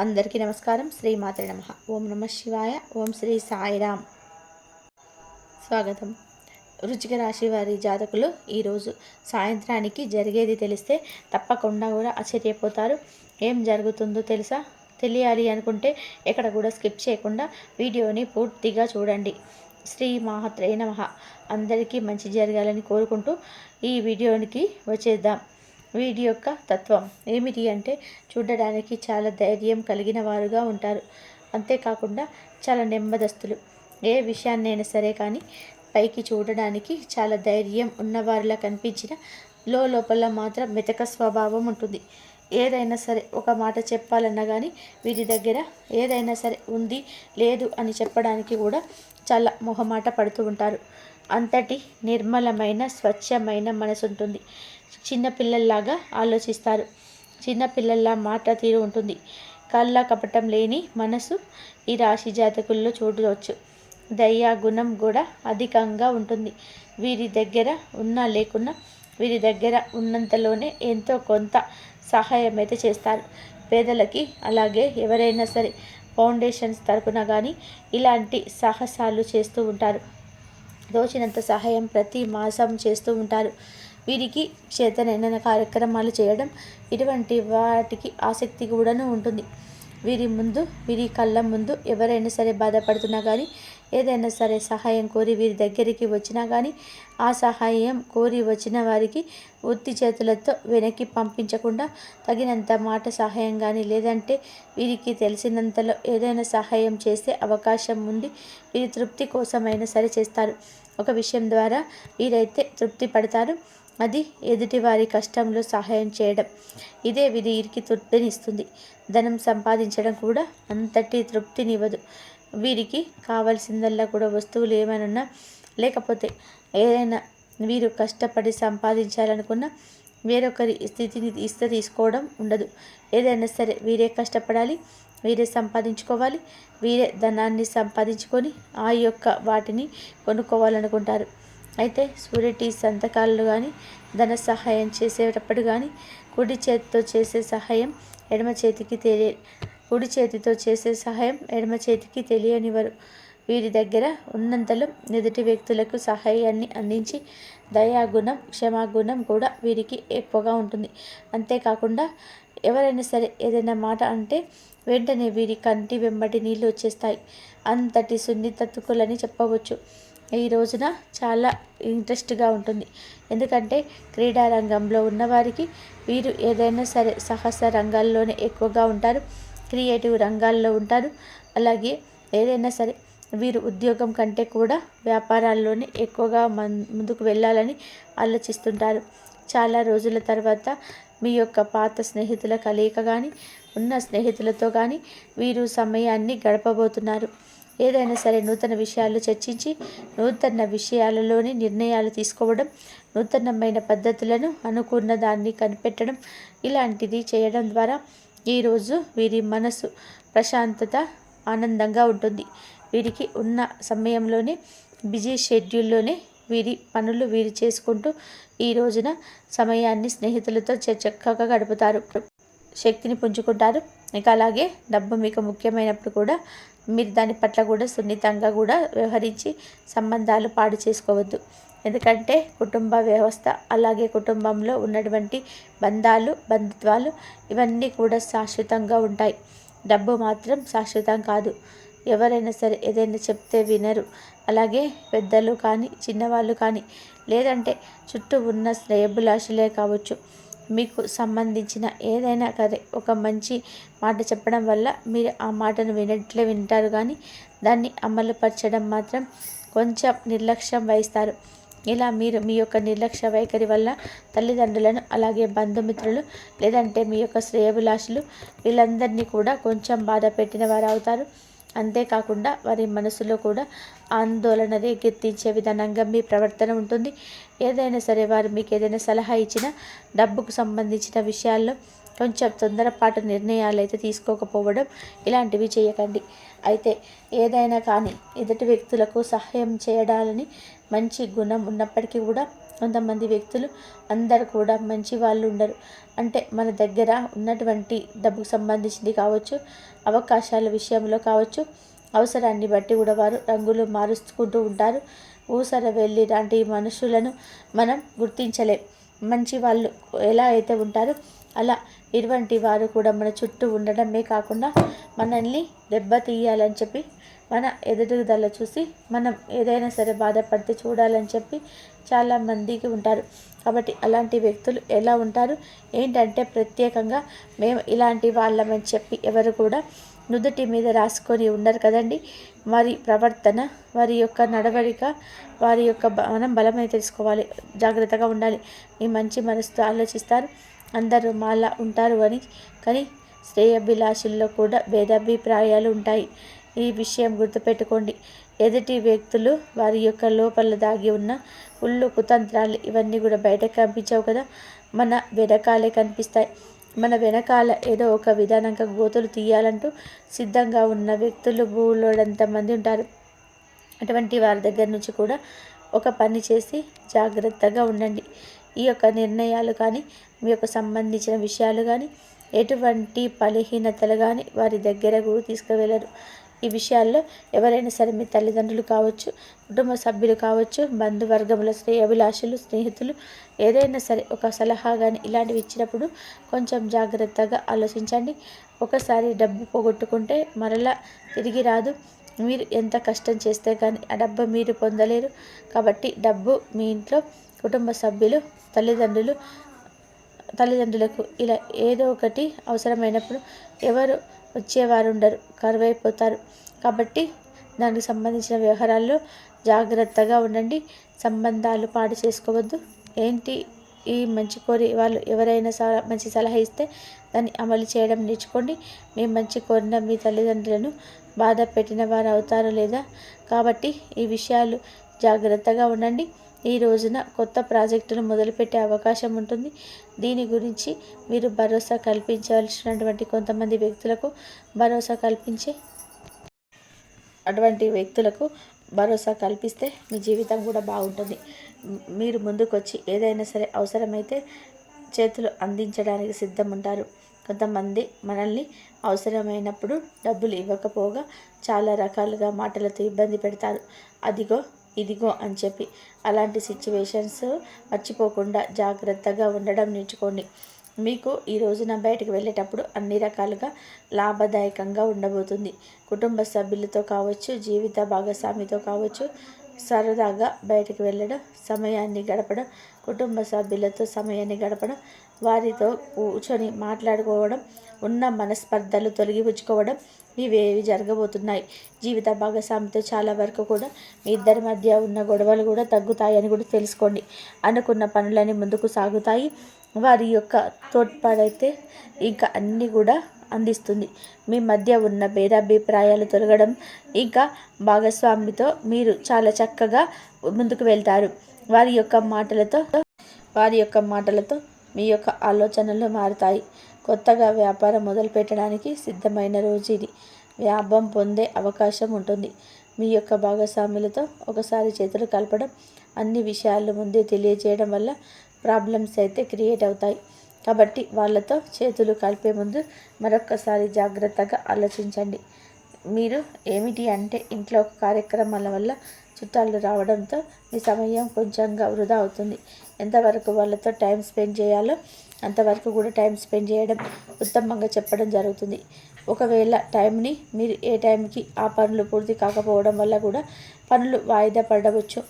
అందరికీ నమస్కారం. శ్రీమాత్రే నమః. ఓం నమ శివాయ. ఓం శ్రీ సాయిరామ్. స్వాగతం. వృశ్చిక రాశి వారి జాతకులు ఈరోజు సాయంత్రానికి జరిగేది తెలిస్తే తప్పకుండా కూడా ఆశ్చర్యపోతారు. ఏం జరుగుతుందో తెలియాలి అనుకుంటే ఎక్కడ కూడా స్కిప్ చేయకుండా వీడియోని పూర్తిగా చూడండి. శ్రీ మాత్రే నమః. అందరికీ మంచి జరగాలని కోరుకుంటూ ఈ వీడియోనికి వచ్చేద్దాం. వీడి యొక్క తత్వం ఏమిటి అంటే, చూడడానికి చాలా ధైర్యం కలిగిన వారుగా ఉంటారు. అంతేకాకుండా చాలా నెమ్మదస్తులు. ఏ విషయాన్నైనా సరే కానీ పైకి చూడడానికి చాలా ధైర్యం ఉన్నవారిలా కనిపించిన లోపల మాత్రం మెతక స్వభావం ఉంటుంది. ఏదైనా సరే ఒక మాట చెప్పాలన్నా కానీ వీరి దగ్గర ఏదైనా సరే ఉంది లేదు అని చెప్పడానికి కూడా చాలా మొహమాట పడుతూ ఉంటారు. అంతటి నిర్మలమైన స్వచ్ఛమైన మనసు ఉంటుంది. చిన్నపిల్లల్లాగా ఆలోచిస్తారు. చిన్నపిల్లల్లా మాట తీరు ఉంటుంది. కళ్ళ కపటం లేని మనసు ఈ రాశి జాతకుల్లో చూడవచ్చు. దయా గుణం కూడా అధికంగా ఉంటుంది. వీరి దగ్గర ఉన్నా లేకున్నా వీరి దగ్గర ఉన్నంతలోనే ఎంతో కొంత సహాయం అయితే చేస్తారు పేదలకి. అలాగే ఎవరైనా సరే ఫౌండేషన్స్ తరపున కానీ ఇలాంటి సాహసాలు చేస్తూ ఉంటారు. దోచినంత సహాయం ప్రతి మాసం చేస్తూ ఉంటారు. వీరికి చేతనైన కార్యక్రమాలు చేయడం ఇటువంటి వాటికి ఆసక్తి కూడాను ఉంటుంది. వీరి కళ్ళ ముందు ఎవరైనా సరే బాధపడుతున్నా కానీ ఏదైనా సరే సహాయం కోరి వీరి దగ్గరికి వచ్చినా కానీ ఆ సహాయం కోరి వచ్చిన వారికి ఉత్తి చేతులతో వెనక్కి పంపించకుండా తగినంత మాట సహాయం కానీ లేదంటే వీరికి తెలిసినంతలో ఏదైనా సహాయం చేసే అవకాశం ఉంది వీరి తృప్తి కోసమైనా సరే చేస్తారు. ఒక విషయం ద్వారా వీరైతే తృప్తి పడతారు. అది ఎదుటివారి కష్టంలో సహాయం చేయడం. ఇదే వీరికి తృప్తినిస్తుంది. ధనం సంపాదించడం కూడా అంతటి తృప్తినివ్వదు. వీరికి కావాల్సిందల్లా కూడా వస్తువులు ఏమైనా లేకపోతే ఏదైనా వీరు కష్టపడి సంపాదించాలనుకున్న వేరొకరి స్థితిని తీసుకోవడం ఉండదు. ఏదైనా సరే వీరే కష్టపడాలి, వీరే సంపాదించుకోవాలి, వీరే ధనాన్ని సంపాదించుకొని ఆ యొక్క వాటిని కొనుక్కోవాలనుకుంటారు. అయితే సూరిటీ సంతకాలు కానీ ధన సహాయం చేసేటప్పుడు కానీ కుడి చేతితో చేసే సహాయం ఎడమ చేతికి తెలియనివారు. వీరి దగ్గర ఉన్నంతలో ఎదుటి వ్యక్తులకు సహాయాన్ని అందించి దయాగుణం క్షమాగుణం కూడా వీరికి ఎక్కువగా ఉంటుంది. అంతేకాకుండా ఎవరైనా సరే ఏదైనా మాట అంటే వెంటనే వీరి కంటి వెంబడి నీళ్ళు వచ్చేస్తాయి. అంతటి సున్నితత్తుకులని చెప్పవచ్చు. ఈ రోజున చాలా ఇంట్రెస్ట్గా ఉంటుంది. ఎందుకంటే క్రీడా రంగంలో ఉన్నవారికి వీరు ఏదైనా సరే సాహస రంగాల్లోనే ఎక్కువగా ఉంటారు. క్రియేటివ్ రంగాల్లో ఉంటారు. అలాగే ఏదైనా సరే వీరు ఉద్యోగం కంటే కూడా వ్యాపారాల్లోనే ఎక్కువగా ముందుకు వెళ్ళాలని ఆలోచిస్తుంటారు. చాలా రోజుల తర్వాత మీ యొక్క పాత స్నేహితుల కలయిక కానీ ఉన్న స్నేహితులతో కానీ వీరు సమయాన్ని గడపబోతున్నారు. ఏదైనా సరే నూతన విషయాలు చర్చించి నూతన విషయాలలోని నిర్ణయాలు తీసుకోవడం, నూతనమైన పద్ధతులను అనుకున్న దాన్ని కనిపెట్టడం ఇలాంటిది చేయడం ద్వారా ఈరోజు వీరి మనసు ప్రశాంతత ఆనందంగా ఉంటుంది. వీరికి ఉన్న సమయంలోనే బిజీ షెడ్యూల్లోనే వీరి పనులు వీరు చేసుకుంటూ ఈ రోజున సమయాన్ని స్నేహితులతో చక్కగా గడుపుతారు. శక్తిని పుంజుకుంటారు. ఇంకా అలాగే డబ్బు మీకు ముఖ్యమైనప్పుడు కూడా మీరు దాని పట్ల కూడా సున్నితంగా కూడా వ్యవహరించి సంబంధాలు పాడు చేసుకోవద్దు. ఎందుకంటే కుటుంబ వ్యవస్థ అలాగే కుటుంబంలో ఉన్నటువంటి బంధుత్వాలు ఇవన్నీ కూడా శాశ్వతంగా ఉంటాయి. డబ్బు మాత్రం శాశ్వతం కాదు. ఎవరైనా సరే ఏదైనా చెప్తే వినరు. అలాగే పెద్దలు కానీ చిన్నవాళ్ళు కానీ లేదంటే చుట్టూ ఉన్న శ్రేయభిలాషులే కావచ్చు, మీకు సంబంధించిన ఏదైనా సరే ఒక మంచి మాట చెప్పడం వల్ల మీరు ఆ మాటను వింటారు కానీ దాన్ని అమలుపరచడం మాత్రం కొంచెం నిర్లక్ష్యం వహిస్తారు. ఇలా మీరు మీ యొక్క నిర్లక్ష్య వైఖరి వల్ల తల్లిదండ్రులను అలాగే బంధుమిత్రులు లేదంటే మీ యొక్క శ్రేయభిలాషులు వీళ్ళందరినీ కూడా కొంచెం బాధ పెట్టిన వారు అవుతారు. అంతేకాకుండా వారి మనసులో కూడా ఆందోళన రేకెత్తించే విధానంగా మీ ప్రవర్తన ఉంటుంది. ఏదైనా సరే వారు మీకు ఏదైనా సలహా ఇచ్చినా డబ్బుకు సంబంధించిన విషయాల్లో కొంచెం తొందరపాటు నిర్ణయాలు అయితే తీసుకోకపోవడం ఇలాంటివి చేయకండి. అయితే ఏదైనా కానీ ఎదుటి వ్యక్తులకు సహాయం చేయడాలని మంచి గుణం ఉన్నప్పటికీ కూడా కొంతమంది వ్యక్తులు అందరు కూడా మంచి వాళ్ళు ఉండరు. అంటే మన దగ్గర ఉన్నటువంటి డబ్బుకు సంబంధించింది కావచ్చు, అవకాశాల విషయంలో కావచ్చు, అవసరాన్ని బట్టి కూడా వారు రంగులు మారుచుకుంటూ ఉంటారు. ఊసర వెళ్ళి లాంటి మనుషులను మనం గుర్తించలేం. మంచి వాళ్ళు ఎలా అయితే ఉంటారో అలా ఇటువంటి వారు కూడా మన చుట్టూ ఉండడమే కాకుండా మనల్ని దెబ్బతీయాలని చెప్పి, మన ఎదుగుదల చూసి మనం ఏదైనా సరే బాధపడితే చూడాలని చెప్పి చాలామందికి ఉంటారు. కాబట్టి అలాంటి వ్యక్తులు ఎలా ఉంటారు ఏంటంటే, ప్రత్యేకంగా మేము ఇలాంటి వాళ్ళమని చెప్పి ఎవరు కూడా నుదుటి మీద రాసుకొని ఉండరు కదండి. వారి ప్రవర్తన, వారి యొక్క నడవడిక, వారి యొక్క మనం బలమై తెలుసుకోవాలి, జాగ్రత్తగా ఉండాలి. ఈ మంచి మనసుతో ఆలోచిస్తారు, అందరూ మాలా ఉంటారు అని. కానీ శ్రేయభిలాషుల్లో కూడా భేదాభిప్రాయాలు ఉంటాయి. ఈ విషయం గుర్తుపెట్టుకోండి. ఎదుటి వ్యక్తులు వారి యొక్క లోపల దాగి ఉన్న కుళ్ళు కుతంత్రాలు ఇవన్నీ కూడా బయటకు కనిపించవు కదా, మన వెనకాలే కనిపిస్తాయి. మన వెనకాల ఏదో ఒక విధానంగా గోతులు తీయాలంటూ సిద్ధంగా ఉన్న వ్యక్తులు బోలెడంతమంది ఉంటారు. అటువంటి వారి దగ్గర నుంచి కూడా ఒక పని చేసి జాగ్రత్తగా ఉండండి. ఈ యొక్క నిర్ణయాలు కానీ, మీ యొక్క సంబంధించిన విషయాలు కానీ, ఎటువంటి బలహీనతలు కానీ వారి దగ్గరకు తీసుకువెళ్ళరు. ఈ విషయాల్లో ఎవరైనా సరే మీ తల్లిదండ్రులు కావచ్చు, కుటుంబ సభ్యులు కావచ్చు, బంధువర్గముల శ్రేయభిలాషులు, స్నేహితులు ఏదైనా సరే ఒక సలహా కానీ ఇలాంటివి ఇచ్చినప్పుడు కొంచెం జాగ్రత్తగా ఆలోచించండి. ఒకసారి డబ్బు పోగొట్టుకుంటే మరలా తిరిగి రాదు. మీరు ఎంత కష్టం చేస్తే కానీ ఆ డబ్బు మీరు పొందలేరు. కాబట్టి డబ్బు మీ ఇంట్లో కుటుంబ సభ్యులు, తల్లిదండ్రులకు ఇలా ఏదో ఒకటి అవసరమైనప్పుడు ఎవరు వచ్చేవారు ఉండరు, కరువైపోతారు. కాబట్టి దానికి సంబంధించిన వ్యవహారాల్లో జాగ్రత్తగా ఉండండి. సంబంధాలు పాడు చేసుకోవద్దు. ఏంటి ఈ మంచి కోరి వాళ్ళు ఎవరైనా మంచి సలహా ఇస్తే దాన్ని అమలు చేయడం నేర్చుకోండి. మీ మంచి కోరిన మీ తల్లిదండ్రులను బాధ పెట్టిన వారు అవుతారో లేదా. కాబట్టి ఈ విషయాలు జాగ్రత్తగా ఉండండి. ఈ రోజున కొత్త ప్రాజెక్టును మొదలుపెట్టే అవకాశం ఉంటుంది. దీని గురించి మీరు భరోసా కల్పించవలసినటువంటి కొంతమంది వ్యక్తులకు భరోసా కల్పిస్తే మీ జీవితం కూడా బాగుంటుంది. మీరు ముందుకొచ్చి ఏదైనా సరే అవసరమైతే చేతులు అందించడానికి సిద్ధం ఉంటారు. కొంతమంది మనల్ని అవసరమైనప్పుడు డబ్బులు ఇవ్వకపోగా చాలా రకాలుగా మాటలతో ఇబ్బంది పెడతారు. అదిగో ఇదిగో అని చెప్పి అలాంటి సిచ్యువేషన్స్ మర్చిపోకుండా జాగ్రత్తగా ఉండడం నేర్చుకోండి. మీకు ఈ రోజున బయటకు వెళ్ళేటప్పుడు అన్ని రకాలుగా లాభదాయకంగా ఉండబోతుంది. కుటుంబ సభ్యులతో కావచ్చు, జీవిత భాగస్వామితో కావచ్చు, సరదాగా బయటకు వెళ్ళడం, సమయాన్ని గడపడం, కుటుంబ సభ్యులతో సమయాన్ని గడపడం, వారితో కూర్చొని మాట్లాడుకోవడం, ఉన్న మనస్పర్ధలు తొలగిపుచ్చుకోవడం ఇవేవి జరగబోతున్నాయి. జీవిత భాగస్వామితో చాలా వరకు కూడా మీ ఇద్దరి మధ్య ఉన్న గొడవలు కూడా తగ్గుతాయని కూడా తెలుసుకోండి. అనుకున్న పనులన్నీ ముందుకు సాగుతాయి. వారి యొక్క తోడ్పాడైతే ఇంకా అన్నీ కూడా అందిస్తుంది. మీ మధ్య ఉన్న భేదాభిప్రాయాలు తొలగడం, ఇంకా భాగస్వామితో మీరు చాలా చక్కగా ముందుకు వెళ్తారు. వారి యొక్క మాటలతో మీ యొక్క ఆలోచనలు మారుతాయి. కొత్తగా వ్యాపారం మొదలుపెట్టడానికి సిద్ధమైన రోజు ఇది. లాభం పొందే అవకాశం ఉంటుంది. మీ యొక్క భాగస్వాములతో ఒకసారి చేతులు కలపడం, అన్ని విషయాలు ముందే తెలియజేయడం వల్ల ప్రాబ్లమ్స్ అయితే క్రియేట్ అవుతాయి. కాబట్టి వాళ్ళతో చేతులు కలిపే ముందు మరొక్కసారి జాగ్రత్తగా ఆలోచించండి. మీరు ఏమిటి అంటే, ఇంట్లో కార్యక్రమాల వల్ల చుట్టాలు రావడంతో మీ సమయం కొంచెంగా వృధా అవుతుంది. ఎంతవరకు వాళ్ళతో టైం స్పెండ్ చేయాలో అంతవరకు కూడా టైం స్పెండ్ చేయడం ఉత్తమంగా చెప్పడం జరుగుతుంది. ఒకవేళ టైంని మీరు ఏ టైంకి ఆ పనులు పూర్తి కాకపోవడం వల్ల కూడా పనులు వాయిదా పడవచ్చు.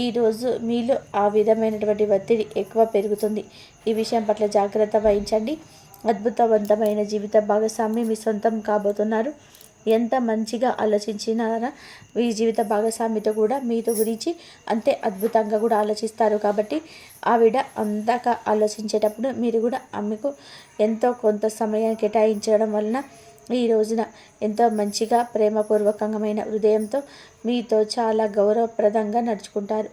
ఈరోజు మీలో ఆ విధమైనటువంటి ఒత్తిడి ఎక్కువ పెరుగుతుంది. ఈ విషయం పట్ల జాగ్రత్త వహించండి. అద్భుతవంతమైన జీవిత భాగస్వామి మీ సొంతం కాబోతున్నారు. ఎంత మంచిగా ఆలోచించినారా మీ జీవిత భాగస్వామితో కూడా మీతో గురించి అంతే అద్భుతంగా కూడా ఆలోచిస్తారు. కాబట్టి ఆవిడ అంతగా ఆలోచించేటప్పుడు మీరు కూడా ఆమెకు ఎంతో కొంత సమయం కేటాయించడం వలన ఈ రోజున ఎంతో మంచిగా ప్రేమపూర్వకమైన హృదయంతో మీతో చాలా గౌరవప్రదంగా నడుచుకుంటారు.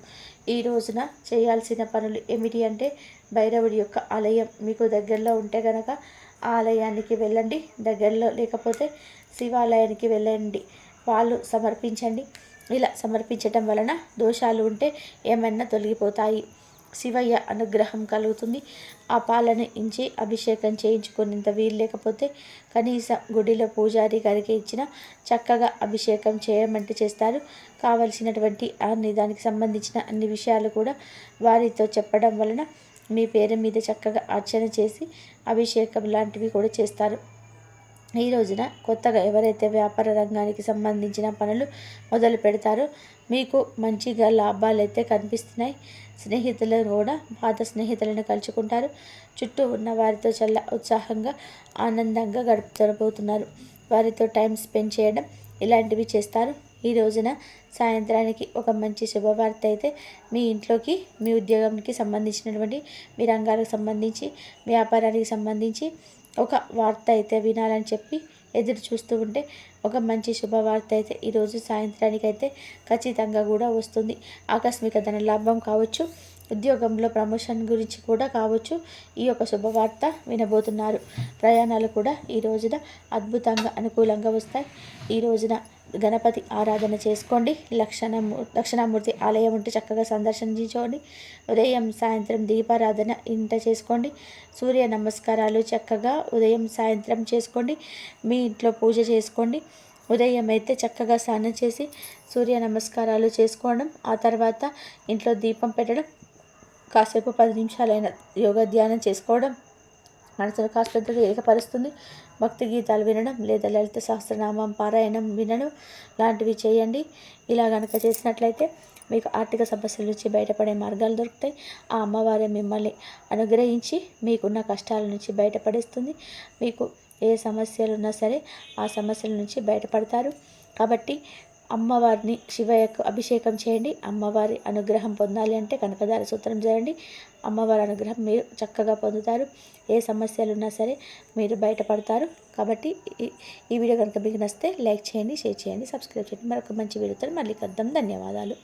ఈ రోజున చేయాల్సిన పనులు ఏమిటి అంటే, భైరవుడి యొక్క ఆలయం మీకు దగ్గరలో ఉంటే కనుక ఆ ఆలయానికి వెళ్ళండి. దగ్గరలో లేకపోతే శివాలయానికి వెళ్ళండి. పాలు సమర్పించండి. ఇలా సమర్పించటం వలన దోషాలు ఉంటే ఏమన్నా తొలగిపోతాయి. శివయ్య అనుగ్రహం కలుగుతుంది. ఆ పాలను ఇంచి అభిషేకం చేయించుకునేంత వీలు లేకపోతే కనీసం గుడిలో పూజారి గారికి ఇచ్చిన చక్కగా అభిషేకం చేయమంటే చేస్తారు. కావలసినటువంటి దానికి సంబంధించిన అన్ని విషయాలు కూడా వారితో చెప్పడం వలన మీ పేరు మీద చక్కగా అర్చన చేసి అభిషేకం లాంటివి కూడా చేస్తారు. ఈ రోజున కొత్తగా ఎవరైతే వ్యాపార రంగానికి సంబంధించిన పనులు మొదలు పెడతారో మీకు మంచిగా లాభాలు అయితే కనిపిస్తున్నాయి. స్నేహితులను కూడా పాత స్నేహితులను కలుసుకుంటారు. చుట్టూ ఉన్న వారితో చాలా ఉత్సాహంగా ఆనందంగా గడుపుతూ వారితో టైం స్పెండ్ చేయడం ఇలాంటివి చేస్తారు. ఈ రోజున సాయంత్రానికి ఒక మంచి శుభవార్త అయితే మీ ఇంట్లోకి, మీ ఉద్యోగానికి సంబంధించినటువంటి, మీ రంగాలకు సంబంధించి, వ్యాపారానికి సంబంధించి ఒక వార్త అయితే వినాలని చెప్పి ఎదురు చూస్తూ ఉంటే ఒక మంచి శుభవార్త అయితే ఈరోజు సాయంత్రానికి అయితే ఖచ్చితంగా కూడా వస్తుంది. ఆకస్మిక ధన లాభం కావచ్చు, ఉద్యోగంలో ప్రమోషన్ గురించి కూడా కావచ్చు, ఈ యొక్క శుభవార్త వినబోతున్నారు. ప్రయాణాలు కూడా ఈ రోజున అద్భుతంగా అనుకూలంగా వస్తాయి. ఈ రోజున గణపతి ఆరాధన చేసుకోండి. దక్షిణామూర్తి ఆలయం ఉంటే చక్కగా సందర్శించుకోండి. ఉదయం సాయంత్రం దీపారాధన ఇంట చేసుకోండి. సూర్య నమస్కారాలు చక్కగా ఉదయం సాయంత్రం చేసుకోండి. మీ ఇంట్లో పూజ చేసుకోండి. ఉదయం అయితే చక్కగా స్నానం చేసి సూర్య నమస్కారాలు చేసుకోవడం, ఆ తర్వాత ఇంట్లో దీపం పెట్టడం, కాసేపు 10 నిమిషాలైన యోగా ధ్యానం చేసుకోవడం మనసును కాస్తంత ఏకపరుస్తుంది. భక్తి గీతాలు వినడం లేదా లలిత సహస్రనామం పారాయణం వినడం లాంటివి చేయండి. ఇలా కనుక చేసినట్లయితే మీకు ఆర్థిక సమస్యల నుంచి బయటపడే మార్గాలు దొరుకుతాయి. ఆ అమ్మవారే మిమ్మల్ని అనుగ్రహించి మీకున్న కష్టాల నుంచి బయటపడేస్తుంది. మీకు ఏ సమస్యలు ఉన్నా సరే ఆ సమస్యల నుంచి బయటపడతారు. కాబట్టి అమ్మవారిని శివయ్యకు అభిషేకం చేయండి. అమ్మవారి అనుగ్రహం పొందాలి అంటే కనకదార సూత్రం చేయండి. అమ్మవారి అనుగ్రహం మీరు చక్కగా పొందుతారు. ఏ సమస్యలు ఉన్నా సరే మీరు బయటపడతారు. కాబట్టి ఈ వీడియో కనుక మీకు నచ్చితే లైక్ చేయండి, షేర్ చేయండి, సబ్స్క్రైబ్ చేయండి. మరొక మంచి వీడియోతో మళ్ళీ కలుద్దాం. ధన్యవాదాలు.